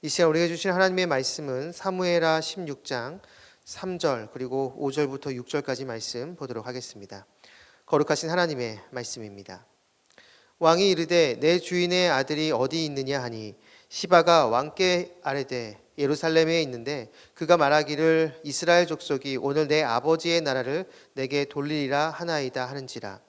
이 시간 우리에게 주신 하나님의 말씀은 사무엘하 16장 3절 그리고 5절부터 6절까지 말씀 보도록 하겠습니다. 거룩하신 하나님의 말씀입니다. 왕이 이르되 내 주인의 아들이 어디 있느냐 하니 시바가 왕께 아뢰되 예루살렘에 있는데 그가 말하기를 이스라엘 족속이 오늘 내 아버지의 나라를 내게 돌리리라 하나이다 하는지라.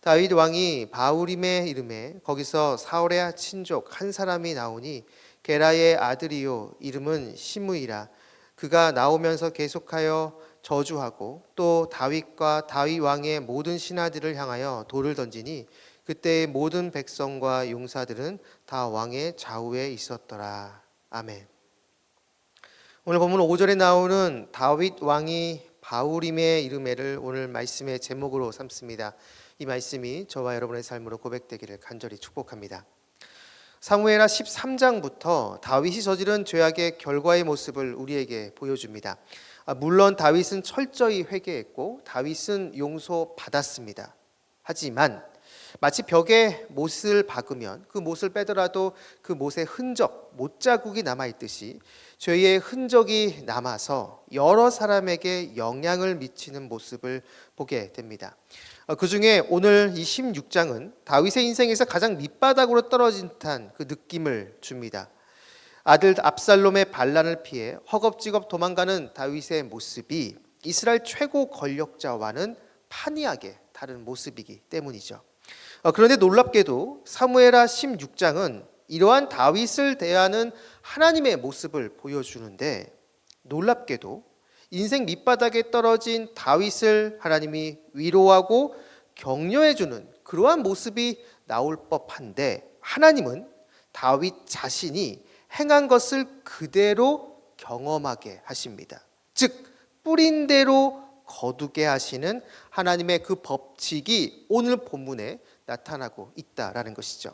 다윗 왕이 바후림에 이르매 거기서 사울의 친족 한 사람이 나오니 게라의 아들이요 이름은 시므이라. 그가 나오면서 계속하여 저주하고 또 다윗과 다윗 왕의 모든 신하들을 향하여 돌을 던지니 그때의 모든 백성과 용사들은 다 왕의 좌우에 있었더라. 아멘. 오늘 본문 5절에 나오는 다윗 왕이 바후림에 이르매를 오늘 말씀의 제목으로 삼습니다. 이 말씀이 저와 여러분의 삶으로 고백되기를 간절히 축복합니다. 사무엘하 13장부터 다윗이 저지른 죄악의 결과의 모습을 우리에게 보여줍니다. 물론 다윗은 철저히 회개했고 다윗은 용서받았습니다. 하지만 마치 벽에 못을 박으면 그 못을 빼더라도 그 못의 흔적, 못자국이 남아있듯이 죄의 흔적이 남아서 여러 사람에게 영향을 미치는 모습을 보게 됩니다. 그 중에 오늘 이 16장은 다윗의 인생에서 가장 밑바닥으로 떨어진 듯한 그 느낌을 줍니다. 아들 압살롬의 반란을 피해 허겁지겁 도망가는 다윗의 모습이 이스라엘 최고 권력자와는 판이하게 다른 모습이기 때문이죠. 그런데 놀랍게도 사무엘하 16장은 이러한 다윗을 대하는 하나님의 모습을 보여주는데 놀랍게도 인생 밑바닥에 떨어진 다윗을 하나님이 위로하고 격려해주는 그러한 모습이 나올 법한데 하나님은 다윗 자신이 행한 것을 그대로 경험하게 하십니다. 즉 뿌린 대로 거두게 하시는 하나님의 그 법칙이 오늘 본문에 나타나고 있다라는 것이죠.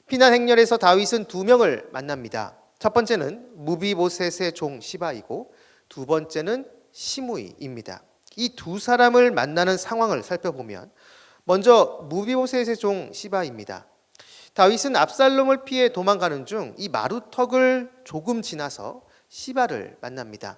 피난 행렬에서 다윗은 두 명을 만납니다. 첫 번째는 무비보셋의 종 시바이고 두 번째는 시므이입니다. 이 두 사람을 만나는 상황을 살펴보면 먼저 무비보셋의 종 시바입니다. 다윗은 압살롬을 피해 도망가는 중 이 마루턱을 조금 지나서 시바를 만납니다.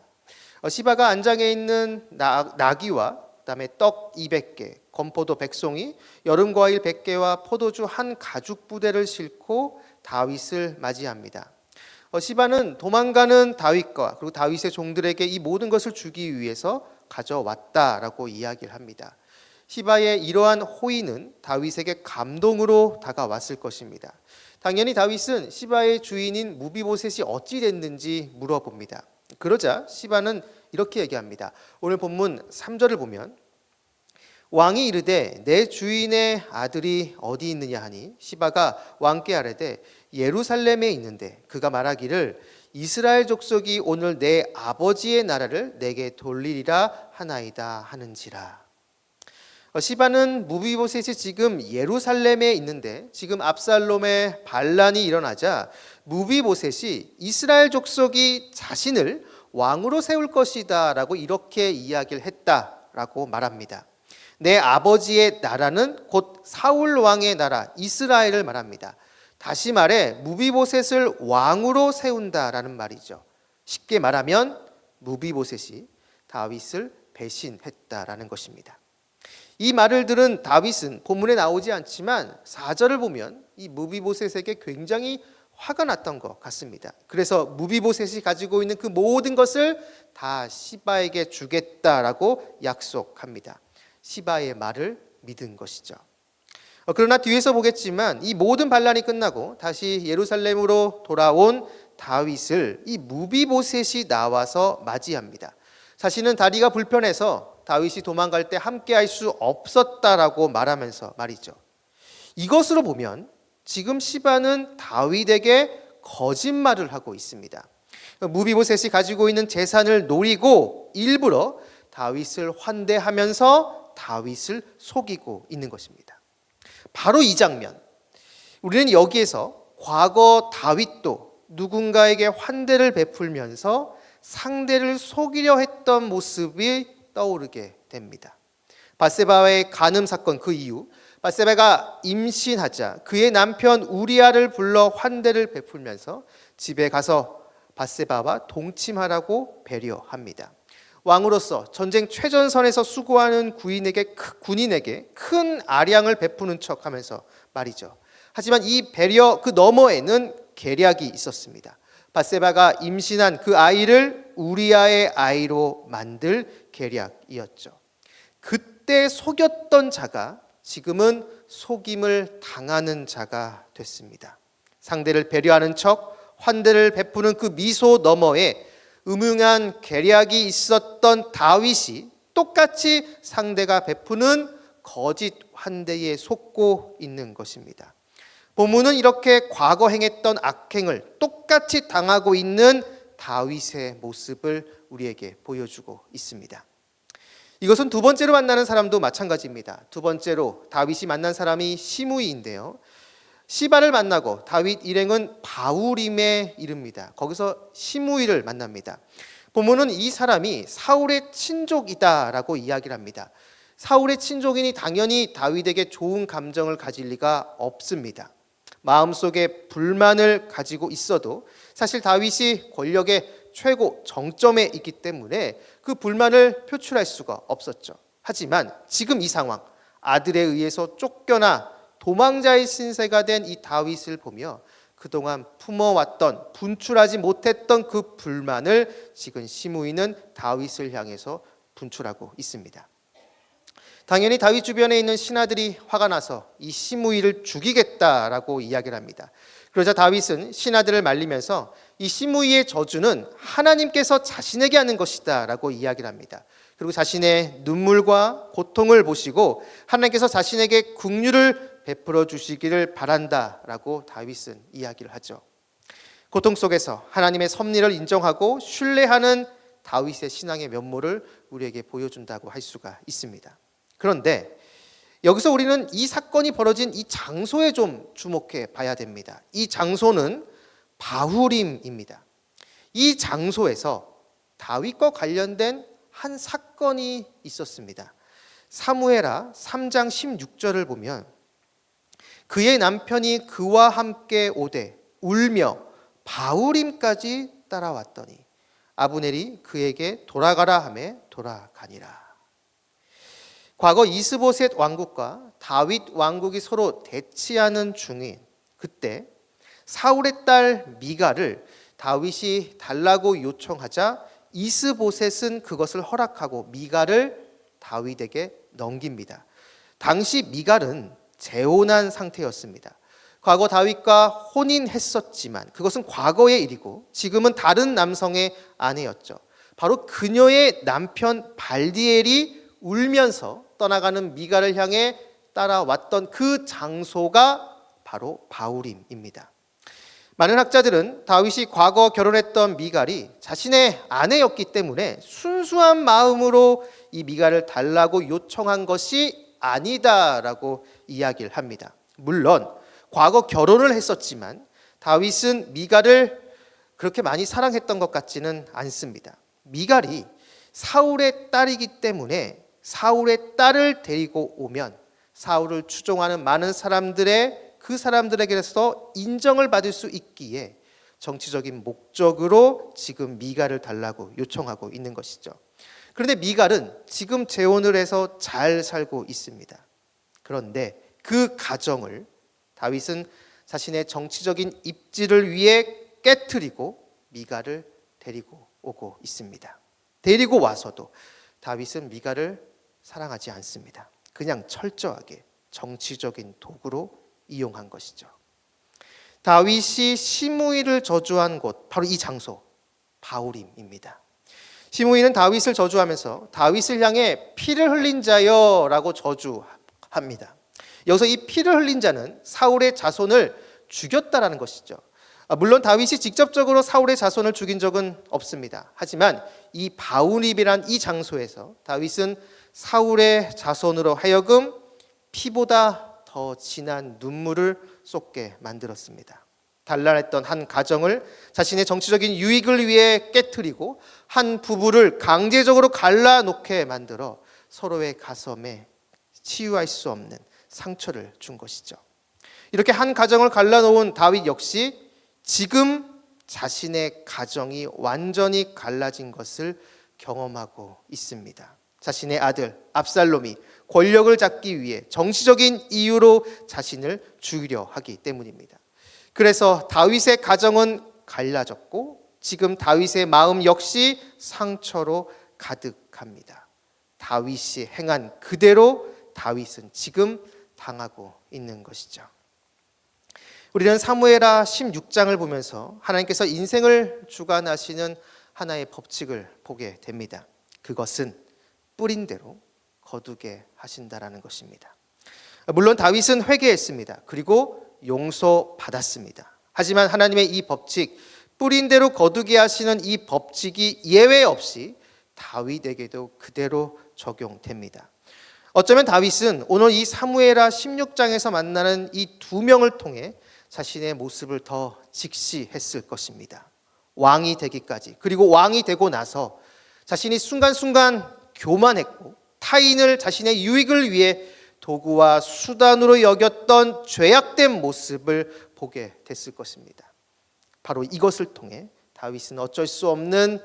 시바가 안장에 있는 나귀와 그다음에 떡 200개, 건포도 100송이, 여름 과일 100개와 포도주 한 가죽 부대를 싣고 다윗을 맞이합니다. 시바는 도망가는 다윗과 그리고 다윗의 종들에게 이 모든 것을 주기 위해서 가져왔다라고 이야기를 합니다. 시바의 이러한 호의는 다윗에게 감동으로 다가왔을 것입니다. 당연히 다윗은 시바의 주인인 무비보셋이 어찌 됐는지 물어봅니다. 그러자 시바는 이렇게 얘기합니다. 오늘 본문 3절을 보면 왕이 이르되 내 주인의 아들이 어디 있느냐 하니 시바가 왕께 아뢰되 예루살렘에 있는데 그가 말하기를 이스라엘 족속이 오늘 내 아버지의 나라를 내게 돌리리라 하나이다 하는지라. 시바는 무비보셋이 지금 예루살렘에 있는데 지금 압살롬의 반란이 일어나자 무비보셋이 이스라엘 족속이 자신을 왕으로 세울 것이다 라고 이렇게 이야기를 했다라고 말합니다. 내 아버지의 나라는 곧 사울 왕의 나라 이스라엘을 말합니다. 다시 말해 무비보셋을 왕으로 세운다라는 말이죠. 쉽게 말하면 무비보셋이 다윗을 배신했다라는 것입니다. 이 말을 들은 다윗은 본문에 나오지 않지만 4절을 보면 이 무비보셋에게 굉장히 화가 났던 것 같습니다. 그래서 무비보셋이 가지고 있는 그 모든 것을 다 시바에게 주겠다라고 약속합니다. 시바의 말을 믿은 것이죠. 그러나 뒤에서 보겠지만 이 모든 반란이 끝나고 다시 예루살렘으로 돌아온 다윗을 이 무비보셋이 나와서 맞이합니다. 자신은 다리가 불편해서 다윗이 도망갈 때 함께할 수 없었다라고 말하면서 말이죠. 이것으로 보면 지금 시바는 다윗에게 거짓말을 하고 있습니다. 무비보셋이 가지고 있는 재산을 노리고 일부러 다윗을 환대하면서 다윗을 속이고 있는 것입니다. 바로 이 장면, 우리는 여기에서 과거 다윗도 누군가에게 환대를 베풀면서 상대를 속이려 했던 모습이 떠오르게 됩니다. 밧세바의 간음 사건 그 이후 밧세바가 임신하자 그의 남편 우리아를 불러 환대를 베풀면서 집에 가서 밧세바와 동침하라고 배려합니다. 왕으로서 전쟁 최전선에서 수고하는 군인에게 큰 아량을 베푸는 척하면서 말이죠. 하지만 이 배려 그 너머에는 계략이 있었습니다. 밧세바가 임신한 그 아이를 우리아의 아이로 만들 계략이었죠. 그때 속였던 자가 지금은 속임을 당하는 자가 됐습니다. 상대를 배려하는 척 환대를 베푸는 그 미소 너머에 음흉한 계략이 있었던 다윗이 똑같이 상대가 베푸는 거짓 환대에 속고 있는 것입니다. 본문은 이렇게 과거 행했던 악행을 똑같이 당하고 있는 다윗의 모습을 우리에게 보여주고 있습니다. 이것은 두 번째로 만나는 사람도 마찬가지입니다. 두 번째로 다윗이 만난 사람이 시므이인데요. 시바를 만나고 다윗 일행은 바후림에 이릅니다. 거기서 시므이를 만납니다. 본문은 이 사람이 사울의 친족이다라고 이야기를 합니다. 사울의 친족이니 당연히 다윗에게 좋은 감정을 가질 리가 없습니다. 마음속에 불만을 가지고 있어도 사실 다윗이 권력의 최고 정점에 있기 때문에 그 불만을 표출할 수가 없었죠. 하지만 지금 이 상황, 아들에 의해서 쫓겨나 도망자의 신세가 된 이 다윗을 보며 그동안 품어왔던 분출하지 못했던 그 불만을 지금 시므이는 다윗을 향해서 분출하고 있습니다. 당연히 다윗 주변에 있는 신하들이 화가 나서 이 시므이를 죽이겠다라고 이야기를 합니다. 그러자 다윗은 신하들을 말리면서 이 시므이의 저주는 하나님께서 자신에게 하는 것이다 라고 이야기를 합니다. 그리고 자신의 눈물과 고통을 보시고 하나님께서 자신에게 긍휼을 베풀어 주시기를 바란다라고 다윗은 이야기를 하죠. 고통 속에서 하나님의 섭리를 인정하고 신뢰하는 다윗의 신앙의 면모를 우리에게 보여준다고 할 수가 있습니다. 그런데 여기서 우리는 이 사건이 벌어진 이 장소에 좀 주목해 봐야 됩니다. 이 장소는 바후림입니다. 이 장소에서 다윗과 관련된 한 사건이 있었습니다. 사무엘하 3장 16절을 보면 그의 남편이 그와 함께 오되 울며 바후림까지 따라왔더니 아브넬이 그에게 돌아가라 하매 돌아가니라. 과거 이스보셋 왕국과 다윗 왕국이 서로 대치하는 중인 그때 사울의 딸 미갈을 다윗이 달라고 요청하자 이스보셋은 그것을 허락하고 미갈을 다윗에게 넘깁니다. 당시 미갈은 재혼한 상태였습니다. 과거 다윗과 혼인했었지만 그것은 과거의 일이고 지금은 다른 남성의 아내였죠. 바로 그녀의 남편 발디엘이 울면서 떠나가는 미갈을 향해 따라왔던 그 장소가 바로 바후림입니다. 많은 학자들은 다윗이 과거 결혼했던 미갈이 자신의 아내였기 때문에 순수한 마음으로 이 미갈을 달라고 요청한 것이 아니다라고 이야기를 합니다. 물론 과거 결혼을 했었지만 다윗은 미갈을 그렇게 많이 사랑했던 것 같지는 않습니다. 미갈이 사울의 딸이기 때문에 사울의 딸을 데리고 오면 사울을 추종하는 많은 그 사람들에게서 인정을 받을 수 있기에 정치적인 목적으로 지금 미갈을 달라고 요청하고 있는 것이죠. 그런데 미갈은 지금 재혼을 해서 잘 살고 있습니다. 그런데 그 가정을 다윗은 자신의 정치적인 입지를 위해 깨트리고 미갈을 데리고 오고 있습니다. 데리고 와서도 다윗은 미갈을 사랑하지 않습니다. 그냥 철저하게 정치적인 도구로 이용한 것이죠. 다윗이 시므이를 저주한 곳 바로 이 장소 바후림입니다. 시므이는 다윗을 저주하면서 다윗을 향해 피를 흘린 자여라고 저주합니다. 여기서 이 피를 흘린 자는 사울의 자손을 죽였다라는 것이죠. 물론 다윗이 직접적으로 사울의 자손을 죽인 적은 없습니다. 하지만 이 바후림이란 이 장소에서 다윗은 사울의 자손으로 하여금 피보다 더 진한 눈물을 쏟게 만들었습니다. 단란했던 한 가정을 자신의 정치적인 유익을 위해 깨트리고 한 부부를 강제적으로 갈라놓게 만들어 서로의 가슴에 치유할 수 없는 상처를 준 것이죠. 이렇게 한 가정을 갈라놓은 다윗 역시 지금 자신의 가정이 완전히 갈라진 것을 경험하고 있습니다. 자신의 아들 압살롬이 권력을 잡기 위해 정치적인 이유로 자신을 죽이려 하기 때문입니다. 그래서 다윗의 가정은 갈라졌고 지금 다윗의 마음 역시 상처로 가득합니다. 다윗이 행한 그대로 다윗은 지금 당하고 있는 것이죠. 우리는 사무엘하 16장을 보면서 하나님께서 인생을 주관하시는 하나의 법칙을 보게 됩니다. 그것은 뿌린 대로 거두게 하신다라는 것입니다. 물론 다윗은 회개했습니다. 그리고 용서받았습니다. 하지만 하나님의 이 법칙, 뿌린 대로 거두게 하시는 이 법칙이 예외 없이 다윗에게도 그대로 적용됩니다. 어쩌면 다윗은 오늘 이 사무엘하 16장에서 만나는 이 두 명을 통해 자신의 모습을 더 직시했을 것입니다. 왕이 되기까지, 그리고 왕이 되고 나서 자신이 순간순간 교만했고 타인을 자신의 유익을 위해 도구와 수단으로 여겼던 죄악된 모습을 보게 됐을 것입니다. 바로 이것을 통해 다윗은 어쩔 수 없는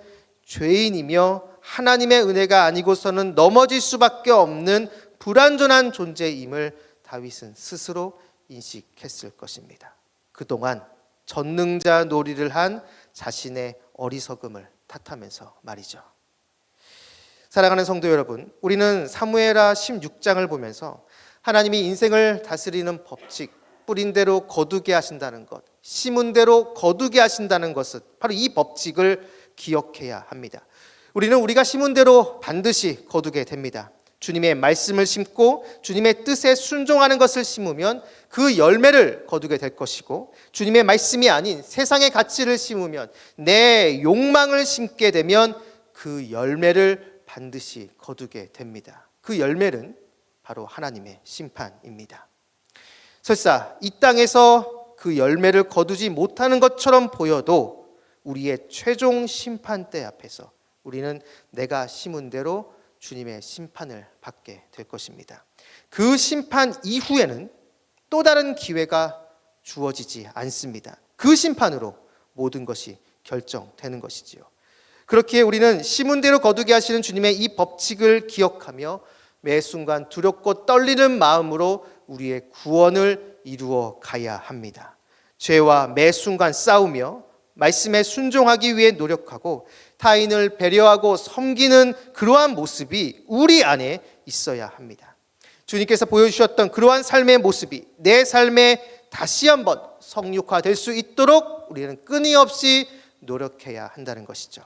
죄인이며 하나님의 은혜가 아니고서는 넘어질 수밖에 없는 불완전한 존재임을 다윗은 스스로 인식했을 것입니다. 그동안 전능자 놀이를 한 자신의 어리석음을 탓하면서 말이죠. 사랑하는 성도 여러분, 우리는 사무엘하 16장을 보면서 하나님이 인생을 다스리는 법칙, 뿌린 대로 거두게 하신다는 것, 심은 대로 거두게 하신다는 것은 바로 이 법칙을 기억해야 합니다. 우리는 우리가 심은 대로 반드시 거두게 됩니다. 주님의 말씀을 심고 주님의 뜻에 순종하는 것을 심으면 그 열매를 거두게 될 것이고, 주님의 말씀이 아닌 세상의 가치를 심으면, 내 욕망을 심게 되면 그 열매를 반드시 거두게 됩니다. 그 열매는 바로 하나님의 심판입니다. 설사 이 땅에서 그 열매를 거두지 못하는 것처럼 보여도 우리의 최종 심판대 앞에서 우리는 내가 심은 대로 주님의 심판을 받게 될 것입니다. 그 심판 이후에는 또 다른 기회가 주어지지 않습니다. 그 심판으로 모든 것이 결정되는 것이지요. 그렇기에 우리는 심은 대로 거두게 하시는 주님의 이 법칙을 기억하며 매 순간 두렵고 떨리는 마음으로 우리의 구원을 이루어 가야 합니다. 죄와 매 순간 싸우며 말씀에 순종하기 위해 노력하고 타인을 배려하고 섬기는 그러한 모습이 우리 안에 있어야 합니다. 주님께서 보여주셨던 그러한 삶의 모습이 내 삶에 다시 한번 성육화될 수 있도록 우리는 끊임없이 노력해야 한다는 것이죠.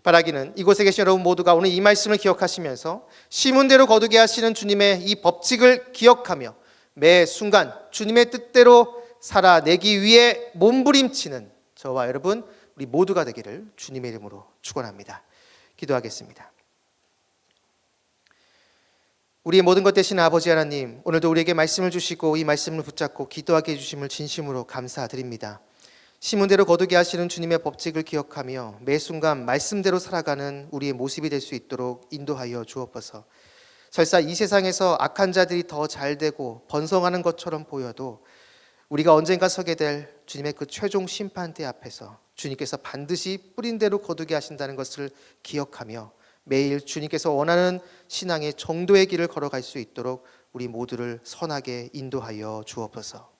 바라기는 이곳에 계신 여러분 모두가 오늘 이 말씀을 기억하시면서 심은 대로 거두게 하시는 주님의 이 법칙을 기억하며 매 순간 주님의 뜻대로 살아내기 위해 몸부림치는 저와 여러분 우리 모두가 되기를 주님의 이름으로 축원합니다. 기도하겠습니다. 우리의 모든 것 되시는 아버지 하나님, 오늘도 우리에게 말씀을 주시고 이 말씀을 붙잡고 기도하게 해주심을 진심으로 감사드립니다. 심은 대로 거두게 하시는 주님의 법칙을 기억하며 매 순간 말씀대로 살아가는 우리의 모습이 될 수 있도록 인도하여 주옵소서. 설사 이 세상에서 악한 자들이 더 잘되고 번성하는 것처럼 보여도 우리가 언젠가 서게 될 주님의 그 최종 심판대 앞에서 주님께서 반드시 뿌린 대로 거두게 하신다는 것을 기억하며 매일 주님께서 원하는 신앙의 정도의 길을 걸어갈 수 있도록 우리 모두를 선하게 인도하여 주옵소서.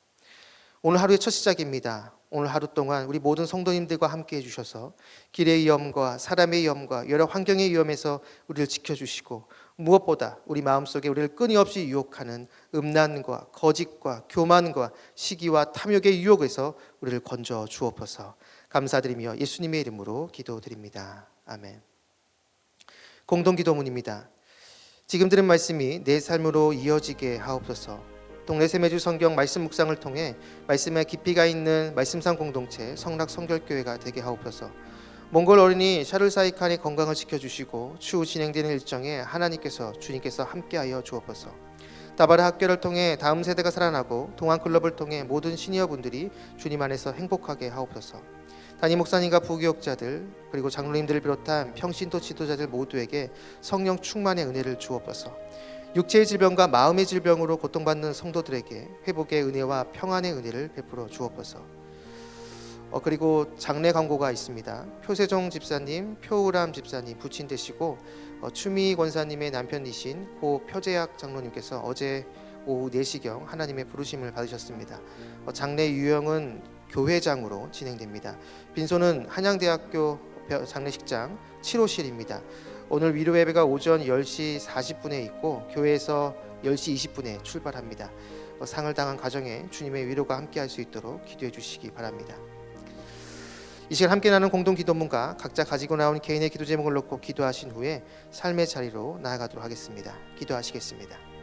오늘 하루의 첫 시작입니다. 오늘 하루 동안 우리 모든 성도님들과 함께 해주셔서 길의 위험과 사람의 위험과 여러 환경의 위험에서 우리를 지켜주시고, 무엇보다 우리 마음속에 우리를 끊임없이 유혹하는 음란과 거짓과 교만과 시기와 탐욕의 유혹에서 우리를 건져 주옵소서. 감사드리며 예수님의 이름으로 기도드립니다. 아멘. 공동기도문입니다. 지금 들은 말씀이 내 삶으로 이어지게 하옵소서. 동네 세매주 성경 말씀 묵상을 통해 말씀에 깊이가 있는 말씀상 공동체 성락 성결교회가 되게 하옵소서. 몽골 어린이 샤를사이칸의 건강을 지켜주시고 추후 진행되는 일정에 주님께서 함께하여 주옵소서. 다바라 학교를 통해 다음 세대가 살아나고 동안클럽을 통해 모든 시니어분들이 주님 안에서 행복하게 하옵소서. 담임 목사님과 부교육자들 그리고 장로님들을 비롯한 평신도 지도자들 모두에게 성령 충만의 은혜를 주옵소서. 육체의 질병과 마음의 질병으로 고통받는 성도들에게 회복의 은혜와 평안의 은혜를 베풀어 주옵소서. 그리고 장례 광고가 있습니다. 표세종 집사님, 표우람 집사님 부친 되시고 추미 권사님의 남편이신 고 표재학 장로님께서 어제 오후 4시경 하나님의 부르심을 받으셨습니다. 장례 유형은 교회장으로 진행됩니다. 빈소는 한양대학교 장례식장 7호실입니다. 오늘 위로 예배가 오전 10시 40분에 있고 교회에서 10시 20분에 출발합니다. 상을 당한 가정에 주님의 위로가 함께할 수 있도록 기도해 주시기 바랍니다. 이 시간 함께 나눈 공동 기도문과 각자 가지고 나온 개인의 기도 제목을 놓고 기도하신 후에 삶의 자리로 나아가도록 하겠습니다. 기도하시겠습니다.